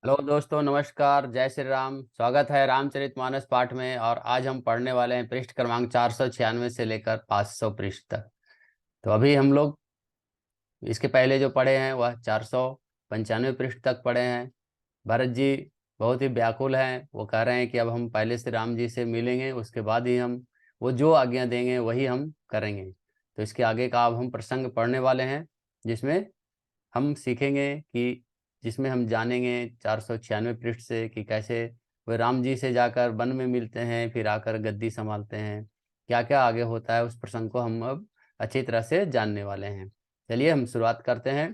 Hello दोस्तों, नमस्कार। जय श्री राम। स्वागत है रामचरितमानस पाठ में। और आज हम पढ़ने वाले हैं पृष्ठ क्रमांक 496 से लेकर 500 पृष्ठ तक। तो अभी हम लोग इसके पहले जो पढ़े हैं वह 495 पृष्ठ तक पढ़े हैं। भरत जी बहुत ही व्याकुल हैं। वो कह रहे हैं कि अब हम पहले से राम जी से मिलेंगे, उसके बाद ही हम वो जो आज्ञा देंगे वही हम करेंगे। तो इसके आगे का अब हम प्रसंग पढ़ने वाले हैं, जिसमें हम सीखेंगे कि जिसमें हम जानेंगे 496 पृष्ठ से कि कैसे वे राम जी से जाकर वन में मिलते हैं, फिर आकर गद्दी संभालते हैं। क्या क्या आगे होता है उस प्रसंग को हम अब अच्छी तरह से जानने वाले हैं। चलिए हम शुरुआत करते हैं।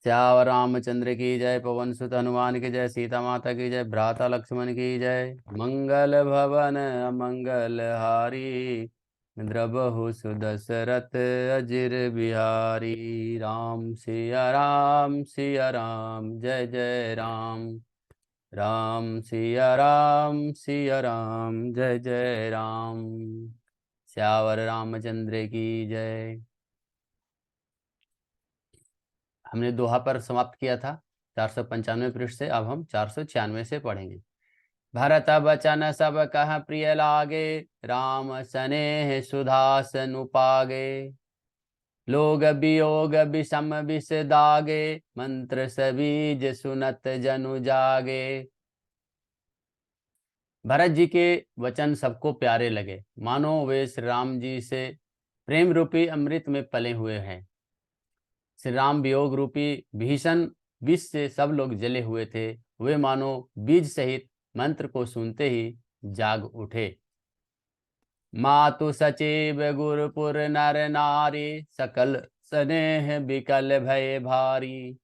श्यावर रामचंद्र की जय, पवन सुत हनुमान की जय, सीता माता की जय, भ्राता लक्ष्मण की जय। मंगल भवन मंगल हारी, द्रबहु सुदशरथ अजिर बिहारी। राम सिया राम जय जय राम। राम सिया राम जय जय राम। श्यावर रामचंद्र की जय। हमने दोहा पर समाप्त किया था 495 पृष्ठ से। अब हम 496 से पढ़ेंगे। भरत बचन सब कह प्रिय लागे, राम स्नेह सुधा सनु पागे। लोग वियोग विषम विष दागे, मंत्र सबीज सुनत जनु जागे। भरत जी के वचन सबको प्यारे लगे, मानो वे श्री राम जी से प्रेम रूपी अमृत में पले हुए हैं। श्री राम वियोग रूपी भीषण विष से सब लोग जले हुए थे। वे मानो बीज सहित मंत्र को सुनते ही जाग उठे। मातु सचिव गुरुपुर नर नारी, सकल स्नेह बिकल भय भारी।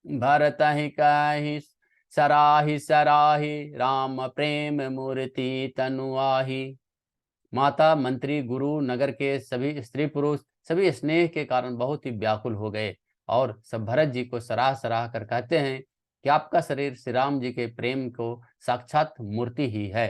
भरत ही कहि सराहि सराहि, राम प्रेम मूर्ति तनु आही। माता, मंत्री, गुरु, नगर के सभी स्त्री पुरुष सभी स्नेह के कारण बहुत ही व्याकुल हो गए और सब भरत जी को सराह सराह कर कहते हैं कि आपका शरीर श्री राम जी के प्रेम को साक्षात मूर्ति ही है।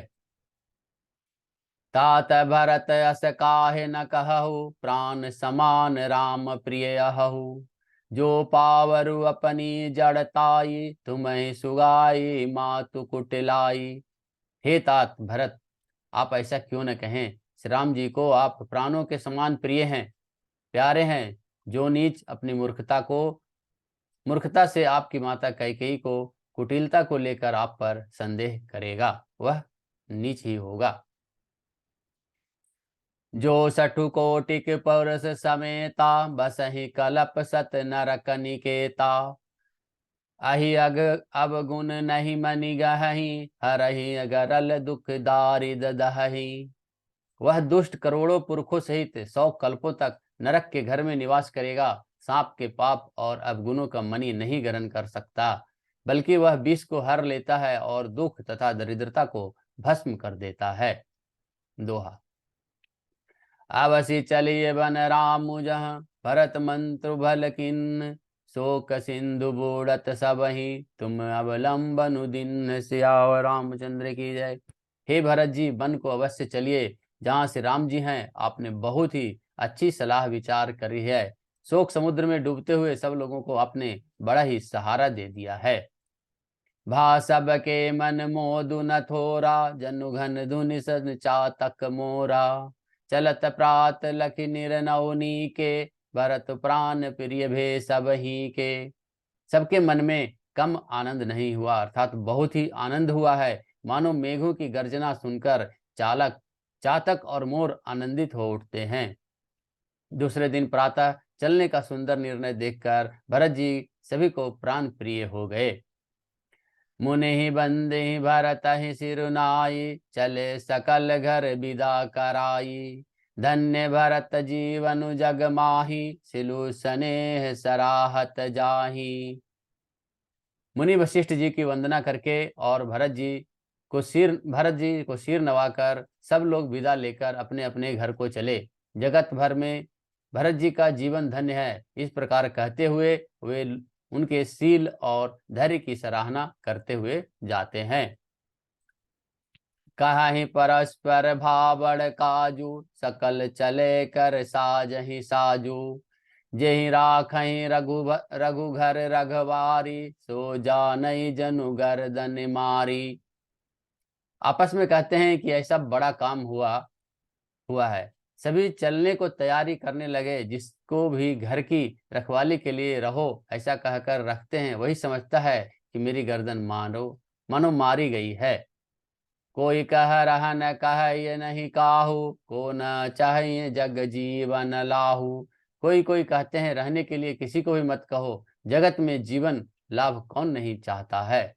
तात भरत अस काहे न कहु, प्राण समान राम प्रिय अहु। जो पावरु अपनी जड़ताई, तुम्हें सुगाई मातु कुटिलाई। हे तात भरत, आप ऐसा क्यों न कहें। श्री राम जी को आप प्राणों के समान प्रिय हैं, प्यारे हैं। जो नीच अपनी मूर्खता से आपकी माता कैकेयी को कुटिलता को लेकर आप पर संदेह करेगा, वह नीच ही होगा। जो सठु कोटिक पौरस समेता, बसहि कलप सत नरक निकेता। अहि अग अब गुण नहीं मनि गहहि, हरहि अगरल दुख दारिद दहहि। वह दुष्ट करोड़ों पुरखों सहित 100 कल्पों तक नरक के घर में निवास करेगा। सांप के पाप और अवगुणों का मणि नहीं ग्रहण कर सकता, बल्कि वह विष को हर लेता है और दुख तथा दरिद्रता को भस्म कर देता है। दोहा। अवसि चलिए बन राम जहाँ, भरत मंत्र भल किन। शोक सिंधु बूढ़त सबहि, तुम अवलंबनु दिन। सियावर रामचंद्र की जय। हे भरत जी, वन को अवश्य चलिए, जहाँ से राम जी हैं। आपने बहुत ही अच्छी सलाह विचार करी है। शोक समुद्र में डूबते हुए सब लोगों को आपने बड़ा ही सहारा दे दिया है। भा सब के मन मोदु न थोरा, जनु घन धुनि सन चातक मोरा। चलत प्रात लखि निरनौनी के, भरत प्राण प्रिय भे सब ही के। सबके मन में कम आनंद नहीं हुआ, अर्थात बहुत ही आनंद हुआ है। मानो मेघों की गर्जना सुनकर चालक चातक और मोर आनंदित हो उठते हैं। दूसरे दिन प्रातः चलने का सुंदर निर्णय देखकर भरत जी सभी को प्राण प्रिय हो गए। मुनि ही बंदे भरत ही सिरुनाई, चले सकल घर विदा कराई। धन्य भरत जीवनु जग माही, सिलु स्नेह सराहत जाही। मुनि वशिष्ठ जी की वंदना करके और भरत जी को सिर नवाकर सब लोग विदा लेकर अपने अपने घर को चले। जगत भर में भरत जी का जीवन धन्य है, इस प्रकार कहते हुए वे उनके शील और धैर्य की सराहना करते हुए जाते हैं। कहीं परस्पर भावड़ काजू, सकल चले कर साजहि साजू। जेहि राखहि रघुघर रघवारी, सो जानई जनु गर्दन मारी। आपस में कहते हैं कि ऐसा बड़ा काम हुआ है। सभी चलने को तैयारी करने लगे। जिसको भी घर की रखवाली के लिए रहो ऐसा कहकर रखते हैं, वही समझता है कि मेरी गर्दन मानो मारी गई है। कोई कह रहा न कह ये नहीं काहू, को न चाहिए जग जीवन लाहू। कोई कोई कहते हैं रहने के लिए किसी को भी मत कहो, जगत में जीवन लाभ कौन नहीं चाहता है।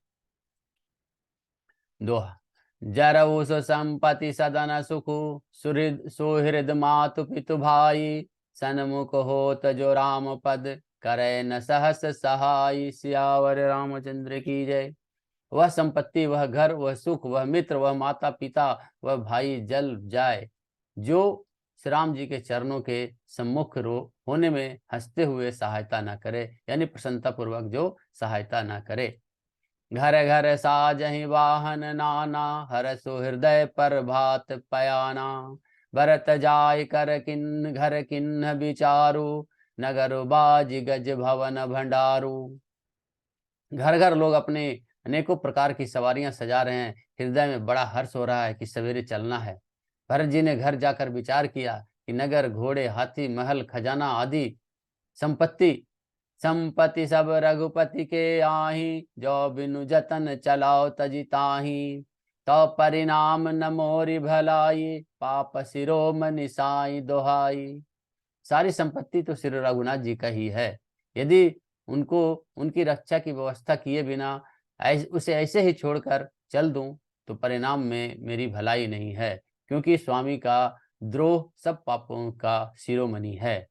दोहा। जरऊ सो संपत्ति सदन सुखु, सुहृद मातु पितु भाई। सन्मुख होत जो राम पद, करे न सहस सहाई। सियावर रामचंद्र की जय। वह संपत्ति, वह घर, वह सुख, वह मित्र, वह माता पिता, वह भाई जल जाए जो श्री राम जी के चरणों के सम्मुख होने में हंसते हुए सहायता न करे, यानी प्रसन्नता पूर्वक जो सहायता न करे। घर घर साजहि वाहन नाना, हर सुहृदय पर भात पयाना। भरत जाय कर किन्न घर किन्न विचारु, नगर बाज गज भवन भंडारू। घर घर लोग अपने अनेकों प्रकार की सवारियां सजा रहे हैं। हृदय में बड़ा हर्ष हो रहा है कि सवेरे चलना है। भरत जी ने घर जाकर विचार किया कि नगर, घोड़े, हाथी, महल, खजाना आदि संपत्ति संपत्ति सब रघुपति के आही, जो बिनु जतन चलाओ तजी ताही। तो परिणाम न मोरी भलाई, पाप शिरोमणि साई दोहाई। सारी संपत्ति तो श्री रघुनाथ जी का ही है। यदि उनको उनकी रक्षा की व्यवस्था किए बिना उसे ऐसे ही छोड़कर चल दूं तो परिणाम में मेरी भलाई नहीं है, क्योंकि स्वामी का द्रोह सब पापों का शिरोमणि है।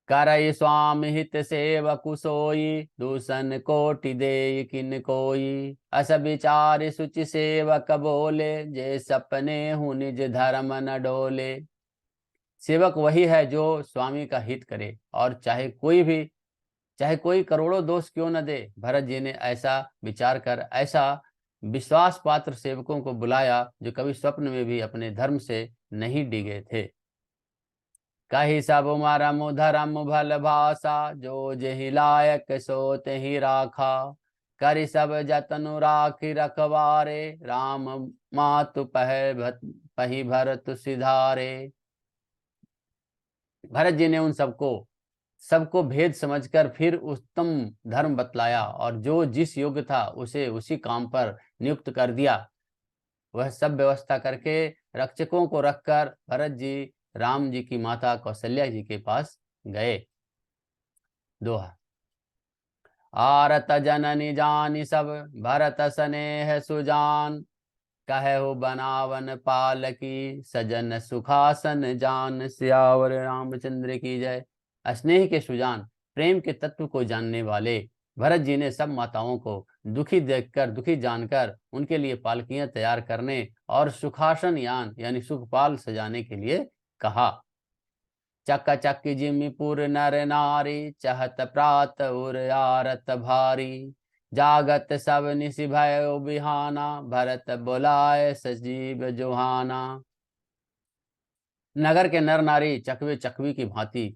करई स्वामी हित सेवकु सोई, दूषण कोटि दे किन कोई। अस विचार सुचि सेवक बोले, जे सपने हूँ निज धर्म न डोले। सेवक वही है जो स्वामी का हित करे, और चाहे कोई करोड़ों दोष क्यों न दे। भरत जी ने ऐसा विचार कर ऐसा विश्वास पात्र सेवकों को बुलाया जो कभी स्वप्न में भी अपने धर्म से नहीं डिगे थे। कही सब मरम धर्म भल भाषा, जो जेहि लायक सो तेहि राखा। करि सब जतनु राखी रखवारे, राम मातु पही भरत सिधारे। भरत जी ने उन सबको भेद समझकर फिर उत्तम धर्म बतलाया, और जो जिस योग्य था उसे उसी काम पर नियुक्त कर दिया। वह सब व्यवस्था करके रक्षकों को रखकर भरत जी राम जी की माता कौशल्या जी के पास गए। दोहा। आरत जननी जानी सब, भरत स्नेह सुजान। कहे हो बनावन पाल की, सजन सुखासन जान। सियावर रामचंद्र की जय। स्नेह के सुजान, प्रेम के तत्व को जानने वाले भरत जी ने सब माताओं को दुखी देखकर, दुखी जानकर उनके लिए पालकियां तैयार करने और सुखासन यान यानी सुखपाल सजाने के लिए कहा। चक चक जिमिपुर नर नारी, चहत प्रात उर आरत भारी। जागत सब निशि भयो बिहाना, भरत बुलाए सजीव जोहाना। नगर के नर नारी चकवे चकवी की भांति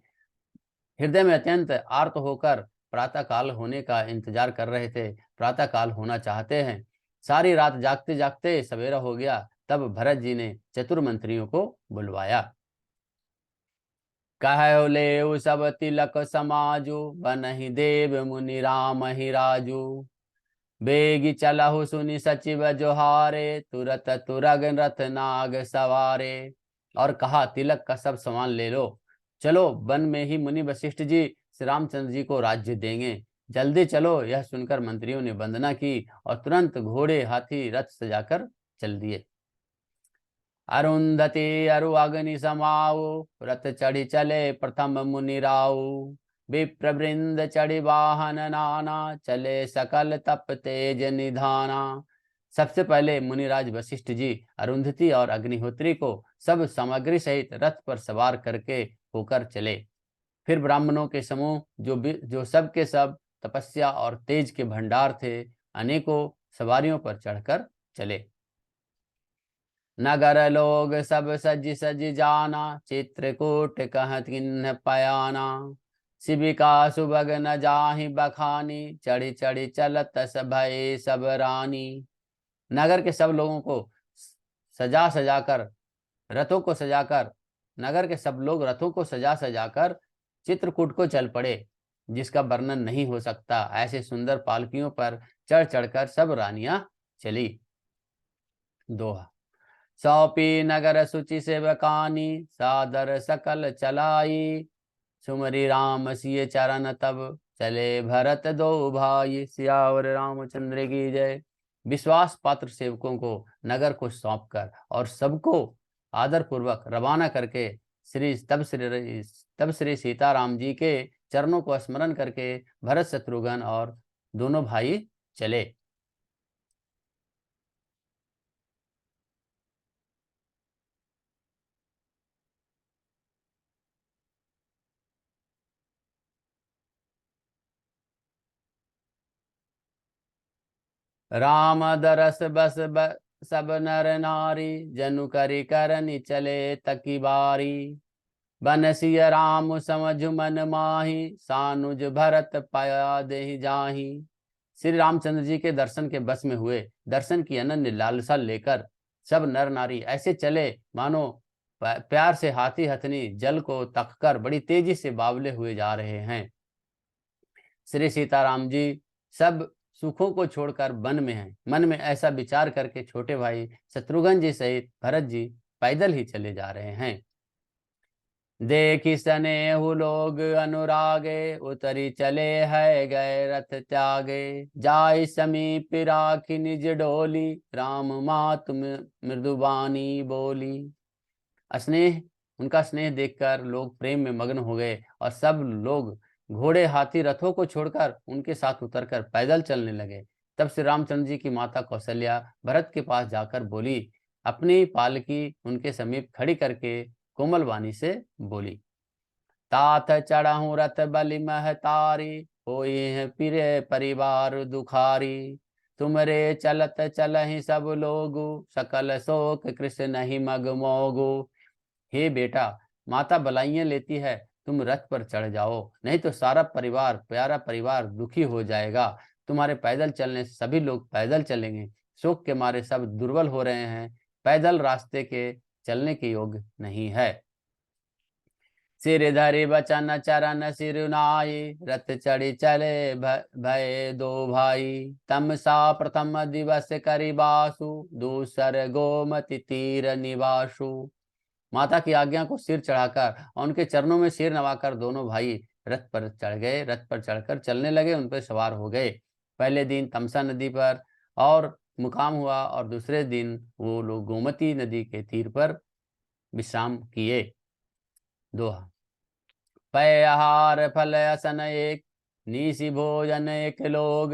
हृदय में अत्यंत आर्त होकर प्रातः काल होने का इंतजार कर रहे थे, प्रातः काल होना चाहते हैं। सारी रात जागते जागते सवेरा हो गया। तब भरत जी ने चतुर मंत्रियों को बुलवाया। कहो ले सब तिलक समाजु, बनहि देव मुनि राम ही राजू। बेगी चलहु सुनि सचिव जोहारे, तुरत तुरग रथ नाग सवारे। और कहा, तिलक का सब सामान ले लो, चलो वन में ही मुनि वशिष्ठ जी श्री रामचंद्र जी को राज्य देंगे, जल्दी चलो। यह सुनकर मंत्रियों ने वंदना की और तुरंत घोड़े, हाथी, रथ सजाकर चल दिए। अरुंधति अरु अग्नि समाऊ, रथ चढ़ी चले प्रथम मुनि राऊ। विप्रवृंद चढ़ी वाहन नाना, चले सकल तप तेज निधाना। सबसे पहले मुनिराज वशिष्ठ जी अरुंधति और अग्निहोत्री को सब सामग्री सहित रथ पर सवार करके होकर चले। फिर ब्राह्मणों के समूह जो सब के सब तपस्या और तेज के भंडार थे, अनेकों सवारियों पर चढ़कर चले। नगर लोग सब सज सज जाना, चित्रकूट कहत किन्ह पयाना। शिविका सुबग न जाहि बखानी, चढ़ी चढ़ी चलत भये सब रानी। नगर के सब लोगों को सजा सजाकर, रथों को सजाकर, नगर के सब लोग रथों को सजा सजाकर चित्रकूट को चल पड़े, जिसका वर्णन नहीं हो सकता। ऐसे सुंदर पालकियों पर चढ़ चढ़कर सब रानियां चली। दोहा। सौंपी नगर सुचि सेवकानी, सादर सकल चलाई। सुमरि राम सिय चरण तब, चले भरत दो भाई। सियावर रामचंद्र की जय। विश्वास पात्र सेवकों को नगर को सौंपकर और सबको आदर पूर्वक रवाना करके तब श्री सीताराम जी के चरणों को स्मरण करके भरत शत्रुघ्न और दोनों भाई चले। राम दरस सब नर नारी, जनु करि करनि चले तकी बारी। बनसिय राम समझ मन माही, सानुज भरत पाया देहि जाही। श्री रामचंद्र जी के दर्शन के बस में हुए, दर्शन की अनन्य लालसा लेकर सब नर नारी ऐसे चले मानो प्यार से हाथी हथनी जल को तककर बड़ी तेजी से बावले हुए जा रहे हैं। श्री सीताराम जी सब सुखों को छोड़कर वन में हैं। मन में ऐसा विचार करके छोटे भाई शत्रुघ्न जी सहित भरत जी पैदल ही चले जा रहे हैं। देखी स्नेहु लोग अनुरागे, उतरी चले है गए रथ त्यागे। जाय समीप राखी निज डोली, राम मातु मृदुबानी बोली। स्नेह, उनका स्नेह देखकर लोग प्रेम में मग्न हो गए और सब लोग घोड़े हाथी रथों को छोड़कर उनके साथ उतरकर पैदल चलने लगे। तब श्री रामचंद्र जी की माता कौशल्या भरत के पास जाकर बोली, अपनी पालकी उनके समीप खड़ी करके कोमल वाणी से बोली, तात चढ़ाऊं रथ बलि महतारी, होई है पिरे परिवार दुखारी। तुमरे चलत चलहि सब लोगु, सकल शोक कृष्ण नहीं मग मोगु। हे बेटा, माता बलाइयां लेती है, तुम रथ पर चढ़ जाओ, नहीं तो सारा परिवार, प्यारा परिवार दुखी हो जाएगा। तुम्हारे पैदल चलने से सभी लोग पैदल चलेंगे, शोक के मारे सब दुर्बल हो रहे हैं, पैदल रास्ते के चलने के योग्य नहीं है। सिर धरि बचन चरण सिरुनाई, रथ चढ़ी चले भय दो भाई। तमसा प्रथम दिवस करि बासु, दूसर गोमति तीर निवासु। माता की आज्ञा को सिर चढ़ाकर और उनके चरणों में सिर नवाकर दोनों भाई रथ पर चढ़ गए। रथ पर चढ़कर चलने लगे, उन पर सवार हो गए। पहले दिन तमसा नदी पर और मुकाम हुआ और दूसरे दिन वो लोग गोमती नदी के तीर पर विश्राम किए। दोहा। पय आहार फल असन एक, निशि भोजन एक लोग।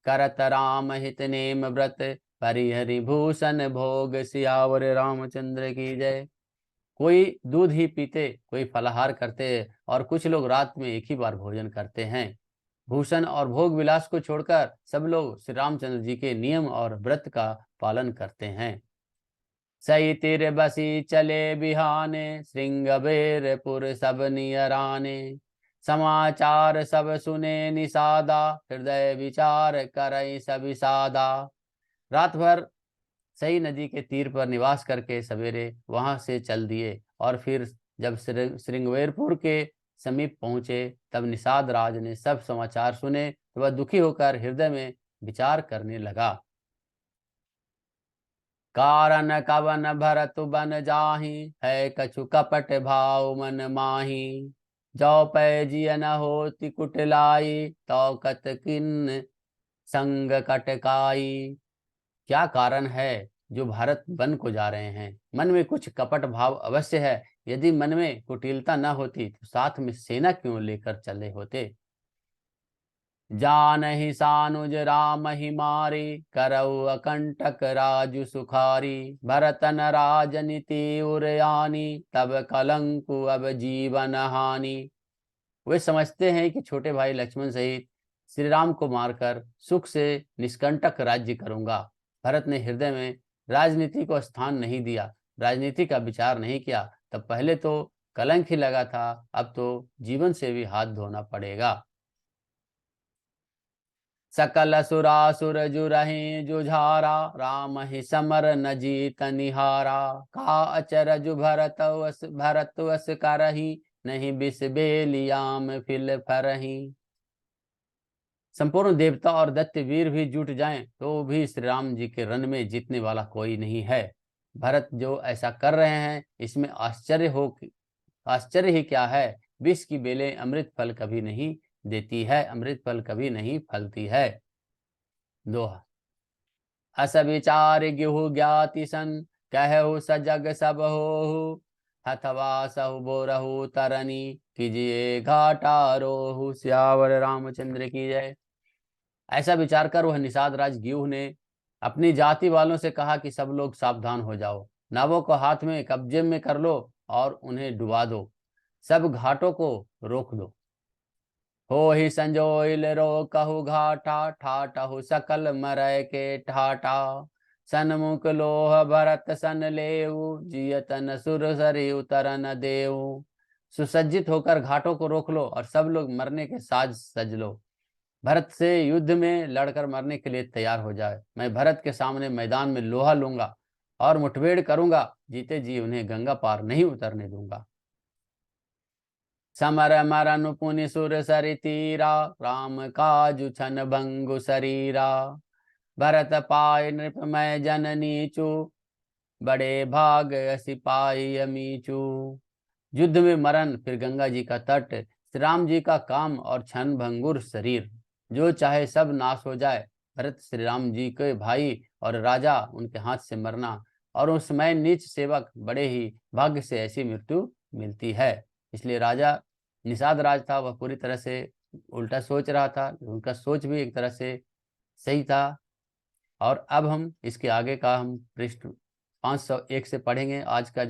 करत राम हित नेम व्रत, परिहरि भूषण भोग। सियावर रामचंद्र की जय। कोई दूध ही पीते, कोई फलाहार करते और कुछ लोग रात में एक ही बार भोजन करते हैं। भूषण और भोग विलास को छोड़कर सब लोग श्री रामचंद्र जी के नियम और व्रत का पालन करते हैं। सही तिर बसी चले बिहाने, श्रृंगबेरपुर सब नियराने। समाचार सब सुने निषादा, हृदय विचार करई सभी सादा। रात भर सही नदी के तीर पर निवास करके सवेरे वहां से चल दिए और फिर जब श्रृंगवेरपुर के समीप पहुंचे तब निषाद राज ने सब समाचार सुने तो वह दुखी होकर हृदय में विचार करने लगा। कारण कवन भरत बन जाहि, है कछु कपट भाव मन माही। जो पै जिय न होति कुटिलाई, तो कत किन संग कटकाई। क्या कारण है जो भारत वन को जा रहे हैं? मन में कुछ कपट भाव अवश्य है। यदि मन में कुटिलता न होती तो साथ में सेना क्यों लेकर चले होते। जान ही सानुज राम ही मारी, करऊ अकंटक राजु सुखारी। भरतन राजनीति उरयानी, तब कलंकु अब जीवन हानि। वे समझते हैं कि छोटे भाई लक्ष्मण सहित श्री राम को मारकर सुख से निष्कंटक राज्य करूंगा। भरत ने हृदय में राजनीति को स्थान नहीं दिया, राजनीति का विचार नहीं किया, तब पहले तो कलंक ही लगा था, अब तो जीवन से भी हाथ धोना पड़ेगा। सकल असुरासुर जुरहि जुझारा, राम ही समर न जीत निहारा। का अचरज भरत वस करही, नहीं बिस बेलियाम फिल फरही। संपूर्ण देवता और दैत्य वीर भी जुट जाएं तो भी श्री राम जी के रण में जीतने वाला कोई नहीं है। भरत जो ऐसा कर रहे हैं इसमें आश्चर्य ही क्या है। विष की बेलें अमृत फल कभी नहीं देती है, अमृत फल कभी नहीं फलती है। दोहा। अस विचार गेहूँ ज्ञाति सन, कहु सजग सब हो। हथवा सहु बोरहु तरनी, कीजिए घाटा रोहु। सियावर रामचंद्र की जय। ऐसा विचार कर वह निषाद राज गियुह ने अपनी जाति वालों से कहा कि सब लोग सावधान हो जाओ, नावों को हाथ में कब्जे में कर लो और उन्हें डुबा दो, सब घाटों को रोक दो। हो ही संजोइल रो कहु घाटा, ठाटहु सकल मरय के ठाटा। सन्मुख लोह भरत सन लेऊ, जियतन सुर सरी उतरन देऊ। सुसज्जित होकर घाटों को रोक लो और सब लोग मरने के साज सज लो। भरत से युद्ध में लड़कर मरने के लिए तैयार हो जाए। मैं भरत के सामने मैदान में लोहा लूंगा और मुठभेड़ करूंगा, जीते जी उन्हें गंगा पार नहीं उतरने दूंगा। समर मरनु पुनि सुर सरि तीरा, राम काजु छन भंगु शरीरा। भरत पाय नृपमय जन नीचू, बड़े भाग सिपाही अमीचू। युद्ध में मरण, फिर गंगा जी का तट, श्री राम जी का काम और क्षण भंगुर शरीर, जो चाहे सब नाश हो जाए। भरत श्री राम जी के भाई और राजा, उनके हाथ से मरना, और उस समय नीच सेवक बड़े ही भाग्य से ऐसी मृत्यु मिलती है। इसलिए राजा निषाद राज था, वह पूरी तरह से उल्टा सोच रहा था, उनका सोच भी एक तरह से सही था। और अब हम इसके आगे का हम पृष्ठ 501 से पढ़ेंगे। आज का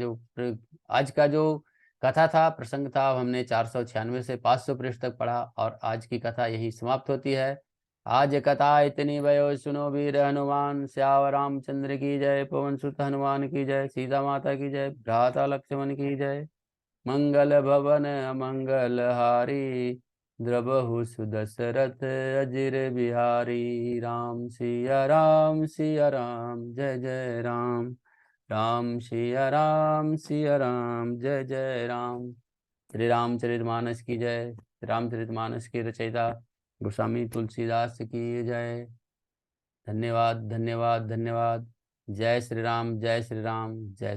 जो कथा था, प्रसंग था, हमने 496 से 500 पृष्ठ तक पढ़ा और आज की कथा यही समाप्त होती है। आज कथा इतनी भयो सुनो वीर हनुमान, श्यावर रामचंद्र की जय, पवन सुत हनुमान की जय, सीता माता की जय, भ्राता लक्ष्मण की जय। मंगल भवन मंगल हारी, द्रबहु सुदशरथ अजिर बिहारी। राम सिया राम जय जय राम, राम सिया राम जय जय राम। श्री रामचरितमानस की जय। रामचरितमानस के रचयिता गोस्वामी तुलसीदास की जय। धन्यवाद धन्यवाद धन्यवाद। जय श्री राम जय श्री राम जय।